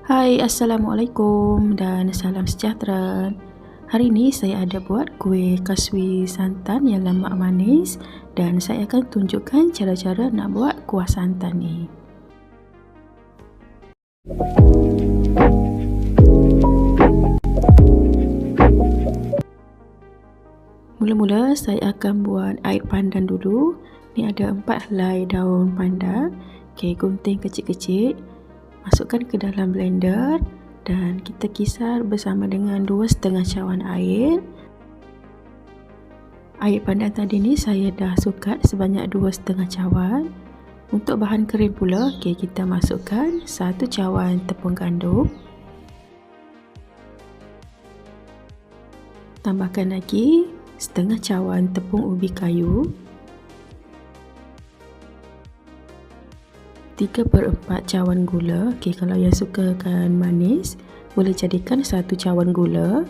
Hai, Assalamualaikum dan salam sejahtera. Hari ini saya ada buat kuih kaswi santan yang lemak manis dan saya akan tunjukkan cara-cara nak buat kuah santan ni. Mula-mula saya akan buat air pandan dulu. Ni ada 4 helai daun pandan. Gunting kecil-kecil. Masukkan ke dalam blender dan kita kisar bersama dengan 2,5 cawan air. Air pandan tadi ni saya dah sukat sebanyak 2,5 cawan. Untuk bahan kering pula, kita masukkan 1 cawan tepung gandum. Tambahkan lagi setengah cawan tepung ubi kayu. 3/4 cawan gula. Kalau yang sukakan manis, boleh jadikan 1 cawan gula.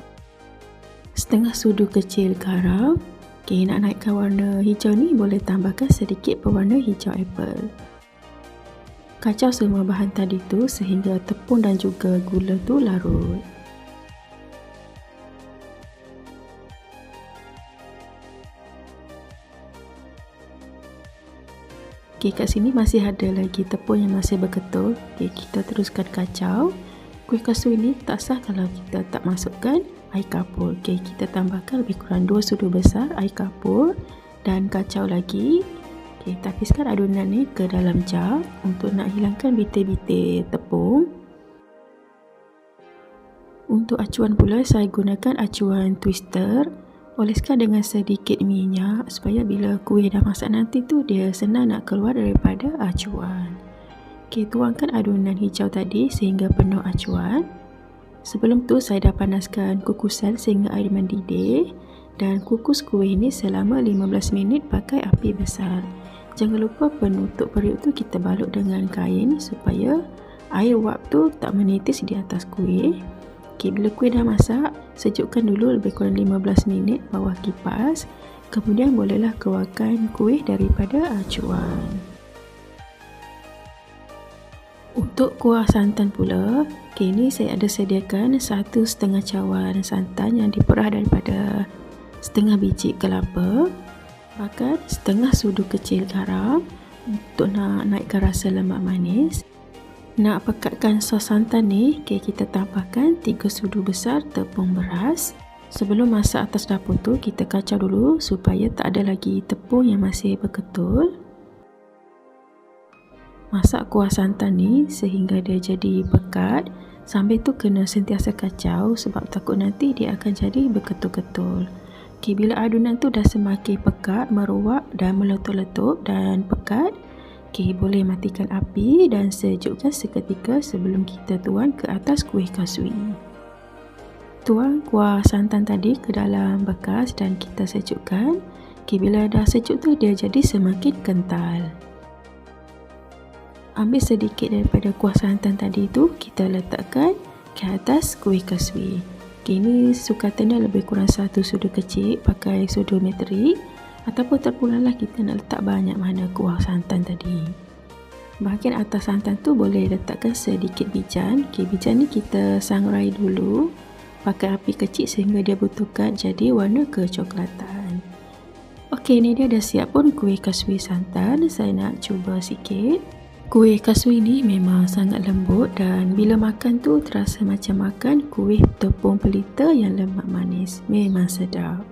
Setengah sudu kecil garam. Nak naikkan warna hijau ni, boleh tambahkan sedikit pewarna hijau apple. Kacau semua bahan tadi tu sehingga tepung dan juga gula tu larut. Kat sini masih ada lagi tepung yang masih berketul. Kita teruskan kacau. Kuih kaswi ni tak sah kalau kita tak masukkan air kapur. Kita tambahkan lebih kurang 2 sudu besar air kapur dan kacau lagi. Tapiskan adunan ni ke dalam jar untuk nak hilangkan bitir-bitir tepung. Untuk acuan pula, saya gunakan acuan twister. Oleskan dengan sedikit minyak supaya bila kuih dah masak nanti tu dia senang nak keluar daripada acuan. Tuangkan adunan hijau tadi sehingga penuh acuan. Sebelum tu saya dah panaskan kukusan sehingga air mendidih dan kukus kuih ni selama 15 minit pakai api besar. Jangan lupa penutup periuk tu kita balut dengan kain supaya air wap tu tak menitis di atas kuih. Bila kuih dah masak, sejukkan dulu lebih kurang 15 minit bawah kipas. Kemudian bolehlah keluarkan kuih daripada acuan. Untuk kuah santan pula, ni saya ada sediakan 1,5 cawan santan yang diperah daripada setengah biji kelapa. Bahkan setengah sudu kecil garam untuk nak naikkan rasa lemak manis. Nak pekatkan sos santan ni, kita tambahkan 3 sudu besar tepung beras. Sebelum masak atas dapur tu, kita kacau dulu supaya tak ada lagi tepung yang masih berketul. Masak kuah santan ni sehingga dia jadi pekat. Sambil tu kena sentiasa kacau sebab takut nanti dia akan jadi berketul-ketul. Bila adunan tu dah semakin pekat, meruap dan meletup-letup dan pekat, boleh matikan api dan sejukkan seketika sebelum kita tuang ke atas kuih kaswi. Tuang kuah santan tadi ke dalam bekas dan kita sejukkan. Bila dah sejuk tu dia jadi semakin kental. Ambil sedikit daripada kuah santan tadi tu, kita letakkan ke atas kuih kaswi. Ini sukatannya lebih kurang 1 sudu kecil pakai sudu metrik. Ataupun terpulanglah kita nak letak banyak mana kuah santan tadi. Bahagian atas santan tu boleh letakkan sedikit bijan. Bijan ni kita sangrai dulu pakai api kecil sehingga dia bertukar jadi warna kecoklatan. Ni dia dah siap pun kuih kaswi santan. Saya nak cuba sikit. Kuih kaswi ni memang sangat lembut dan bila makan tu terasa macam makan kuih tepung pelita yang lemak manis. Memang sedap.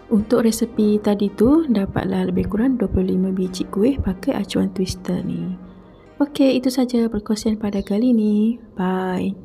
Untuk resepi tadi tu, dapatlah lebih kurang 25 biji kuih pakai acuan twister ni. Itu saja perkongsian pada kali ni. Bye.